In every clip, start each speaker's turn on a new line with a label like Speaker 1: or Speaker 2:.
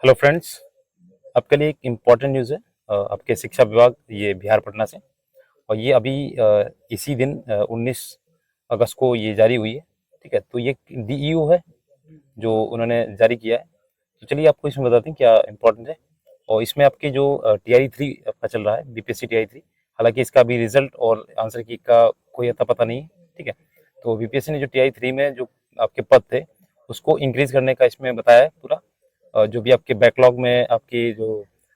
Speaker 1: Hello friends. आपके लिए एक इम्पॉर्टेंट न्यूज़ है। आपके शिक्षा विभाग ये बिहार पटना से, और ये अभी इसी दिन 19 अगस्त को ये जारी हुई है। ठीक है, तो ये डीईओ है जो उन्होंने जारी किया है। तो चलिए आपको इसमें बताते हैं क्या इम्पोर्टेंट है। और इसमें आपकी जो टीआरई 3 आपका चल रहा है, बीपीएससी टीआरई 3, हालांकि इसका अभी रिजल्ट और आंसर की का कोई अता पता नहीं है। ठीक है, तो बीपीएससी ने जो टीआरई 3 में जो आपके पद थे उसको इंक्रीज करने का इसमें बताया है पूरा। जो भी आपके बैकलॉग में आपके जो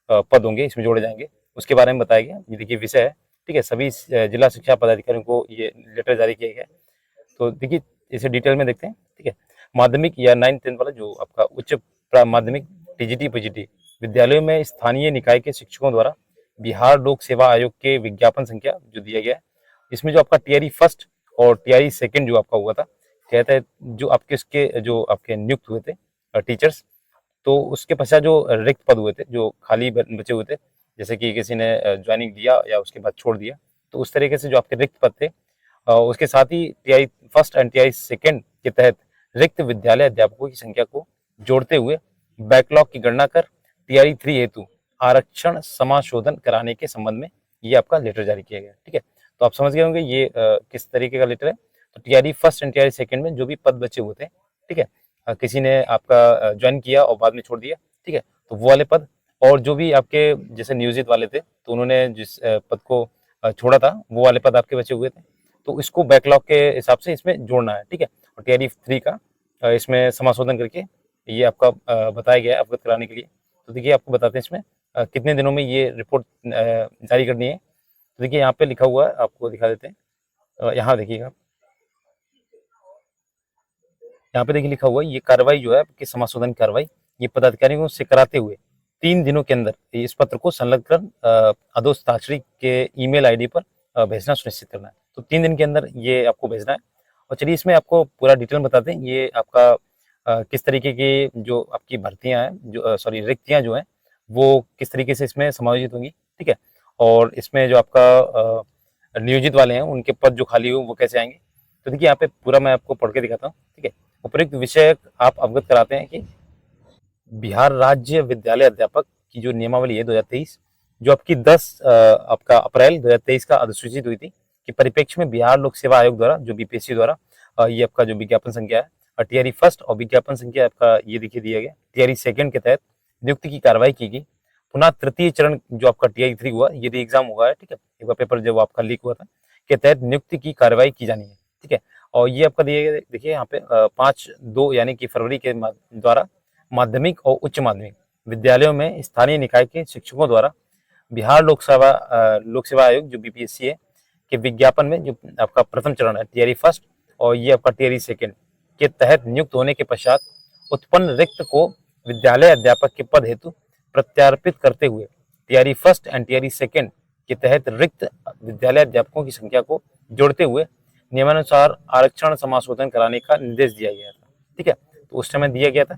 Speaker 1: पद होंगे इसमें जोड़े जाएंगे उसके बारे में बताया गया। ये देखिए विषय है। ठीक है, सभी जिला शिक्षा पदाधिकारियों को ये लेटर जारी किया गया है। तो देखिए इसे डिटेल में देखते हैं। ठीक है, माध्यमिक या 9-10 वाला जो आपका उच्च माध्यमिक टीजीटी पीजीटी विद्यालयों में स्थानीय निकाय के शिक्षकों द्वारा बिहार लोक सेवा आयोग के विज्ञापन संख्या जो दिया गया है, इसमें जो आपका टीआरई फर्स्ट और टीआरई सेकंड जो आपका हुआ था, कहता है जो आपके इसके जो आपके नियुक्त हुए थे टीचर्स, तो उसके पश्चात जो रिक्त पद हुए थे, जो खाली बचे हुए थे, जैसे कि किसी ने ज्वाइनिंग दिया या उसके बाद छोड़ दिया, तो उस तरीके से जो आपके रिक्त पद थे, उसके साथ ही TI first and TI second के तहत रिक्त विद्यालय अध्यापकों की संख्या को जोड़ते हुए बैकलॉग की गणना कर टीआई 3 हेतु आरक्षण समाशोधन कराने के संबंध में ये आपका लेटर जारी किया गया। ठीक है, तो आप समझ गए होंगे ये किस तरीके का लेटर है। तो TRE first and TRE second में जो भी पद बचे हुए थे, ठीक है, किसी ने आपका ज्वाइन किया और बाद में छोड़ दिया, ठीक है, तो वो वाले पद, और जो भी आपके जैसे नियोजित वाले थे तो उन्होंने जिस पद को छोड़ा था वो वाले पद आपके बचे हुए थे, तो इसको बैकलॉग के हिसाब से इसमें जोड़ना है। ठीक है, और टीआरई 3 का इसमें समाशोधन करके ये आपका बताया गया है अवगत कराने के लिए। तो देखिए आपको बताते हैं इसमें कितने दिनों में ये रिपोर्ट जारी करनी है। तो देखिए यहाँ पे लिखा हुआ है, आपको दिखा देते हैं। यहाँ देखिएगा, यहाँ पे देखिए लिखा हुआ है, ये कार्रवाई जो है आपकी समाशोधन कार्रवाई ये पदाधिकारियों से कराते हुए 3 दिनों के अंदर इस पत्र को संलग्न कर अधोस्ताक्षरी के ईमेल आईडी पर भेजना सुनिश्चित करना है। तो 3 दिन के अंदर ये आपको भेजना है। और चलिए इसमें आपको पूरा डिटेल बताते हैं। ये आपका किस तरीके की जो आपकी भर्तियां हैं, जो सॉरी रिक्तियां जो हैं वो किस तरीके से इसमें समायोजित होंगी। ठीक है, और इसमें जो आपका नियोजित वाले हैं उनके पद जो खाली हो वो कैसे आएंगे। तो देखिए यहाँ पे पूरा मैं आपको पढ़ के दिखाता हूँ। ठीक है, उपयुक्त विषय आप अवगत कराते हैं कि बिहार राज्य विद्यालय अध्यापक की जो नियमावली है 2023, जो आपकी 10 आपका अप्रैल 2023 का अधिसूचित हुई थी, कि परिप्रेक्ष्य में बिहार लोक सेवा आयोग द्वारा जो बीपीएससी द्वारा ये आपका जो विज्ञापन संख्या है टीआरई फर्स्ट और विज्ञापन संख्या आपका ये देखिए दिया गया टीआरई सेकंड के तहत नियुक्ति की कार्रवाई की गई। पुनः तृतीय चरण जो आपका टीआरई 3 हुआ, ये री एग्जाम हुआ है। ठीक है, एक बार पेपर जब आपका लीक हुआ था के तहत नियुक्ति की कार्रवाई की जानी है। ठीक है, और ये आपका देखिए यहाँ पे 5-2 यानी कि फरवरी के द्वारा माध्यमिक और उच्च माध्यमिक विद्यालयों में स्थानीय निकाय के शिक्षकों द्वारा बिहार लोक सेवा आयोग जो बीपीएससी है के विज्ञापन में जो आपका प्रथम चरण है टीआरई फर्स्ट और ये आपका टीआरई सेकंड के तहत नियुक्त होने के पश्चात उत्पन्न रिक्त को विद्यालय अध्यापक के पद हेतु प्रत्यार्पित करते हुए TRE first and TRE second के तहत रिक्त विद्यालय अध्यापकों की संख्या को जोड़ते हुए नियमानुसार आरक्षण समाशोधन कराने का निर्देश दिया गया था। ठीक है, तो उस समय दिया गया था,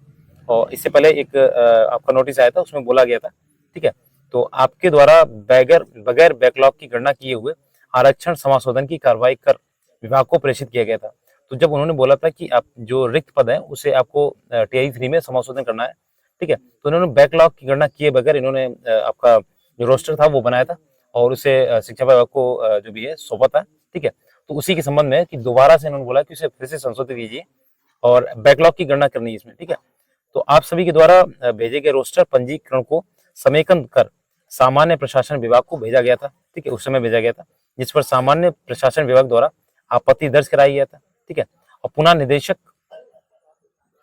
Speaker 1: और इससे पहले एक आपका नोटिस आया था, उसमें बोला गया था। ठीक है, तो आपके द्वारा बगैर बैकलॉग की गणना किए हुए आरक्षण समाशोधन की कार्रवाई कर विभाग को प्रेषित किया गया था। तो जब उन्होंने बोला था कि आप जो रिक्त पद है उसे आपको टीआई 3 में समाशोधन करना है, ठीक है, तो उन्होंने बैकलॉग की गणना किए बगैर इन्होंने आपका जो रोस्टर था वो बनाया था और उसे शिक्षा विभाग को जो भी है सौंपा था। ठीक है, तो उसी के संबंध में कि दोबारा से इन्होंने बोला कि उसे फिर से संशोधित कीजिए और बैकलॉग की गणना करनी है इसमें। ठीक है, तो आप सभी के द्वारा भेजे गए रोस्टर पंजीकरण को समेकन कर सामान्य प्रशासन विभाग को भेजा गया था। ठीक है, उस समय भेजा गया था, जिस पर सामान्य प्रशासन विभाग द्वारा आपत्ति दर्ज कराया गया था। ठीक है, और पुनः निदेशक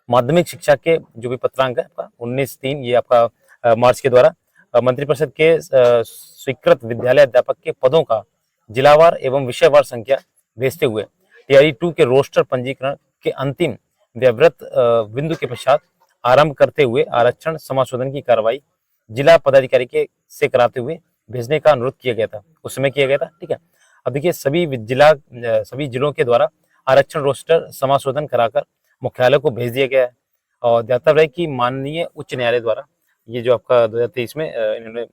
Speaker 1: माध्यमिक शिक्षा के जो भी पत्रांक है आपका 19/3 ये आपका मार्च के द्वारा मंत्रिपरिषद के स्वीकृत विद्यालय अध्यापक के पदों का जिलावार एवं विषयवार संख्या भेजते हुए टीआरई 2 के रोस्टर पंजीकरण के अंतिम व्यवृत बिंदु के पश्चात आरंभ करते हुए आरक्षण समाशोधन की कार्रवाई जिला पदाधिकारी के से कराते हुए भेजने का अनुरोध किया गया था, उस समय किया गया था। ठीक है, अब देखिए सभी जिलों के द्वारा आरक्षण रोस्टर समाशोधन कराकर मुख्यालय को भेज दिया गया है, और ज्ञातव्य है कि माननीय उच्च न्यायालय द्वारा ये जो आपका 2023 में इन्होंने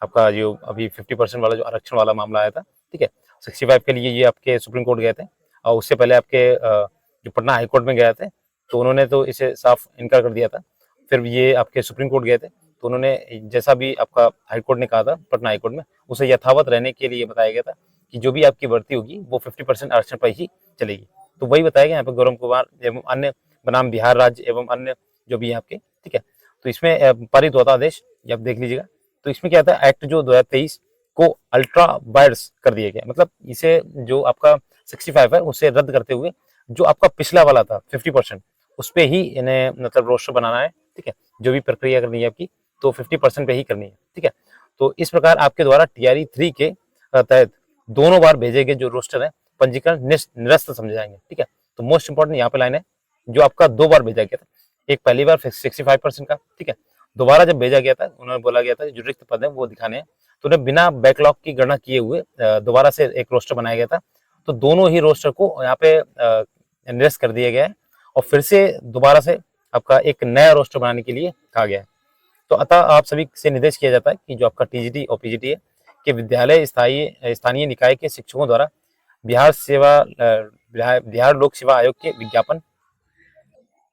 Speaker 1: आपका जो अभी 50% वाला जो आरक्षण वाला मामला आया था, ठीक है, 65 के लिए ये आपके सुप्रीम कोर्ट गए थे, और उससे पहले आपके जो पटना हाईकोर्ट में गए थे, तो उन्होंने तो इसे साफ इनकार कर दिया था। फिर ये आपके सुप्रीम कोर्ट गए थे, तो उन्होंने जैसा भी आपका हाई कोर्ट ने कहा था, पटना हाई कोर्ट में, उसे यथावत रहने के लिए बताया गया था कि जो भी आपकी भर्ती होगी वो 50% आरक्षण पर ही चलेगी। तो वही बताया गया यहाँ पे गौरव कुमार एवं अन्य बनाम बिहार राज्य एवं अन्य जो भी है आपके, ठीक है। तो इसमें पारित हुआ था आदेश, ये आप देख लीजिएगा। तो इसमें क्या था, एक्ट जो 2023 को अल्ट्रा वायर्स कर दिया गया, मतलब इसे जो आपका 65 है उसे रद्द करते हुए जो आपका पिछला वाला था 50%, उस पे ही इन्हें मतलब रोस्टर बनाना है, ठीक है। जो भी प्रक्रिया करनी है आपकी, तो 50% पे ही करनी है, ठीक है। तो इस प्रकार आपके द्वारा टीआरई 3 के तहत दोनों बार भेजे गए जो रोस्टर है पंजीकरण निरस्त समझे जाएंगे, ठीक है। तो मोस्ट इंपॉर्टेंट यहाँ पे लाइन है, जो आपका 2 बार भेजा गया था, एक पहली बार 65% का, ठीक है। दोबारा जब भेजा गया था, उन्होंने बोला गया था जो रिक्त पद है वो दिखाने हैं, तो उन्हें बिना बैकलॉग की गणना किए हुए दोबारा से एक रोस्टर बनाया गया था। तो दोनों ही रोस्टर को यहाँ पे निरस्त कर दिया गया है और फिर से दोबारा से आपका एक नया रोस्टर बनाने के लिए कहा गया है। तो अतः आप सभी से निर्देश किया जाता है कि जो आपका टीजीटी और पीजीटी है कि विद्यालय स्थानीय निकाय के शिक्षकों द्वारा बिहार लोक सेवा आयोग के विज्ञापन,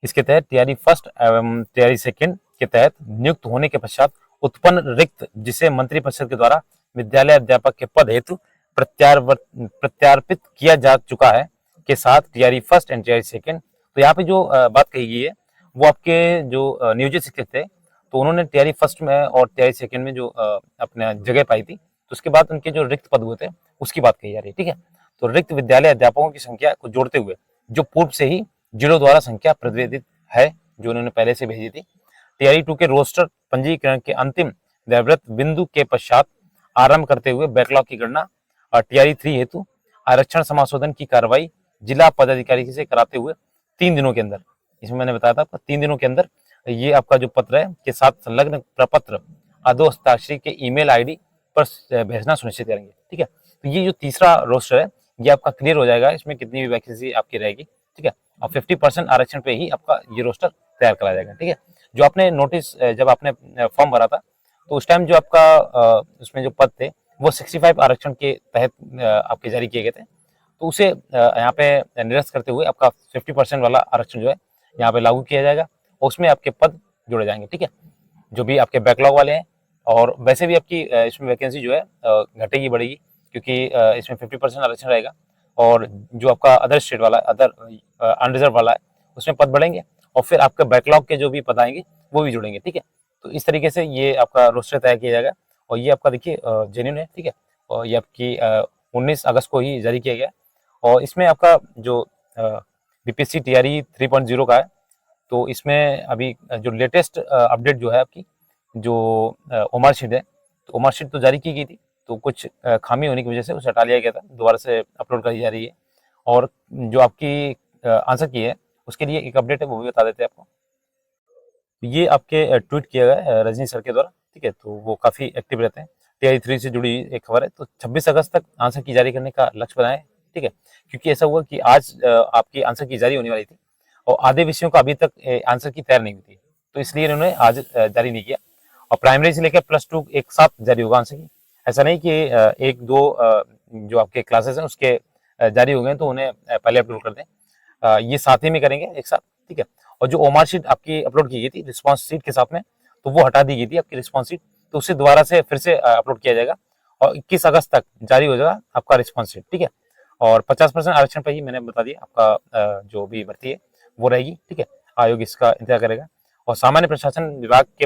Speaker 1: इसके तहत तैयारी फर्स्ट एवं तैयारी सेकंड के तहत नियुक्त होने के पश्चात उत्पन्न रिक्त जिसे मंत्रिपरिषद के द्वारा विद्यालय अध्यापक के पद हेतु प्रत्यार्पित किया जा चुका है के साथ तैयारी फर्स्ट एंड तैयारी सेकंड। तो यहाँ पे जो बात कही गई है वो आपके जो नियोजित शिक्षक थे, तो उन्होंने तैयारी फर्स्ट में और तैयारी सेकंड में जो अपने जगह पाई थी, तो उसके बाद उनके जो रिक्त पद हुए थे उसकी बात कही जा रही है, ठीक है। तो रिक्त विद्यालय अध्यापकों की संख्या को जोड़ते हुए जो पूर्व से ही जिलों द्वारा संख्या प्रतिवेदित है, जो उन्होंने पहले से भेजी थी। तैयारी 2 के रोस्टर पंजीकरण के अंतिम दैवव्रत बिंदु के पश्चात आरंभ करते हुए बैकलॉग की गणना और तैयारी 3 हेतु आरक्षण समाशोधन की कार्रवाई जिला पदाधिकारी से कराते हुए 3 दिनों के अंदर, इसमें मैंने बताया था आपको 3 दिनों के अंदर ये आपका जो पत्र है के साथ संलग्न प्रपत्र अधो हस्ताक्षरी के ईमेल आईडी पर भेजना सुनिश्चित करेंगे, ठीक है। तो ये जो तीसरा रोस्टर है ये आपका क्लियर हो जाएगा, इसमें कितनी भी वैकेंसी आपकी रहेगी, ठीक है। और 50% आरक्षण पे ही आपका ये रोस्टर तैयार करा जाएगा, ठीक है। जो आपने नोटिस जब आपने फॉर्म भरा था, तो उस टाइम जो आपका उसमें जो पद थे वो 65 आरक्षण के तहत आपके जारी किए गए थे, तो उसे यहाँ पे निरस्त करते हुए आपका 50% वाला आरक्षण जो है यहाँ पे लागू किया जाएगा और उसमें आपके पद जोड़े जाएंगे, ठीक है। जो भी आपके बैकलॉग वाले हैं, और वैसे भी आपकी इसमें वैकेंसी जो है घटेगी बढ़ेगी, क्योंकि इसमें 50% आरक्षण रहेगा और जो आपका अदर स्टेट वाला अदर अनरिजर्व वाला है उसमें पद बढ़ेंगे और फिर आपके बैकलॉग के जो भी पद आएंगे वो भी जुड़ेंगे, ठीक है। तो इस तरीके से ये आपका रोस्टर तय किया जाएगा और ये आपका देखिए जेन्युइन है, ठीक है। और ये आपकी 19 अगस्त को ही जारी किया गया और इसमें आपका जो बीपीएससी टीआरई 3.0 का है, तो इसमें अभी जो लेटेस्ट अपडेट जो है आपकी जो ओमार शीट है, तो ओमार शीट तो जारी की गई थी, तो कुछ खामी होने की वजह से उसे हटा लिया गया था, दोबारा से अपलोड करी जा रही है। और जो आपकी आंसर की है उसके लिए एक अपडेट है वो भी बता देते हैं आपको। ये आपके ट्वीट किया गया है रजनी सर के द्वारा, ठीक है। तो वो काफ़ी एक्टिव रहते हैं। टीआई 3 से जुड़ी एक खबर है, तो 26 अगस्त तक आंसर की जारी करने का लक्ष्य बनाए, ठीक है। क्योंकि ऐसा हुआ कि आज आपकी आंसर की जारी होने वाली थी और आधे विषयों का अभी तक आंसर की तैयार नहीं हुई थी, तो इसलिए इन्होंने आज जारी नहीं किया। और प्राइमरी से लेकर +2 एक साथ जारी होगा आंसर की, ऐसा नहीं कि एक दो जो आपके क्लासेस हैं उसके जारी हो गए तो उन्हें पहले अपलोड कर दें, ये साथ ही में करेंगे एक साथ, ठीक है। और जो ओमार शीट आपकी अपलोड की गई थी रिस्पॉन्स शीट के साथ में, तो वो हटा दी गई थी आपकी रिस्पॉन्स शीट, तो उसे दोबारा से फिर से अपलोड किया जाएगा और 21 अगस्त तक जारी हो जाएगा आपका रिस्पॉन्स शीट, ठीक है। और 50% आरक्षण पर ही मैंने बता दिया आपका जो भी भर्ती है वो रहेगी, ठीक है। आयोग इसका इंतजार करेगा और सामान्य प्रशासन विभाग के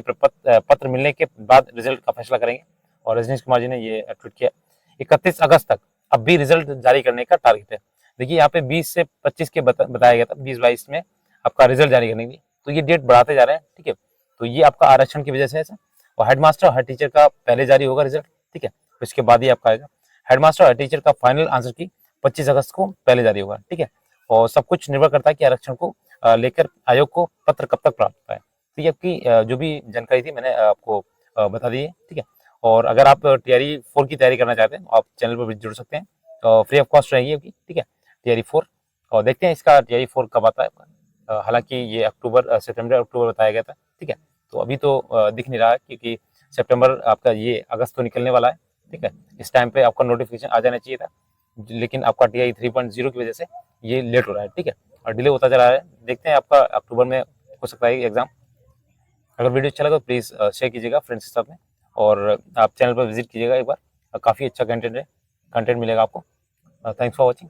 Speaker 1: पत्र मिलने के बाद रिजल्ट का फैसला करेंगे। और रजनीश कुमार जी ने ये ट्वीट किया 31 अगस्त तक अब भी रिजल्ट जारी करने का टारगेट है। देखिए यहाँ पे 20 से 25 के बताया गया था, 20-22 में आपका रिजल्ट जारी करने के लिए, तो ये डेट बढ़ाते जा रहे हैं, ठीक है। तो ये आपका आरक्षण की वजह से ऐसा। और हेडमास्टर और हेड टीचर का पहले जारी होगा रिजल्ट, ठीक है, इसके बाद ही आपका आएगा। हेडमास्टर और हेड टीचर का फाइनल आंसर की 25 अगस्त को पहले जारी होगा, ठीक है। और सब कुछ निर्भर करता है कि आरक्षण को लेकर आयोग को पत्र कब तक प्राप्त होता है। तो ये आपकी जो भी जानकारी थी मैंने आपको बता दी है, ठीक है। और अगर आप टीआरई 4 की तैयारी करना चाहते हैं आप चैनल पर भी जुड़ सकते हैं, तो फ्री ऑफ कॉस्ट रहेगी आपकी, ठीक है, टीआरई 4। और देखते हैं इसका टीआरई 4 कब आता है। हालांकि ये अक्टूबर सितंबर अक्टूबर बताया गया था, ठीक है। तो अभी तो दिख नहीं रहा है क्योंकि सितंबर आपका ये अगस्त तो निकलने वाला है, ठीक है। इस टाइम पे आपका नोटिफिकेशन आ जाना चाहिए था, लेकिन आपका टीआई 3.0 की वजह से ये लेट हो रहा है, ठीक है, और डिले होता जा रहा है। देखते हैं आपका अक्टूबर में हो सकता है एग्जाम। अगर वीडियो अच्छा लगा तो प्लीज़ शेयर कीजिएगा फ्रेंड्स के साथ में, और आप चैनल पर विजिट कीजिएगा एक बार, काफ़ी अच्छा कंटेंट मिलेगा आपको। Thanks for watching.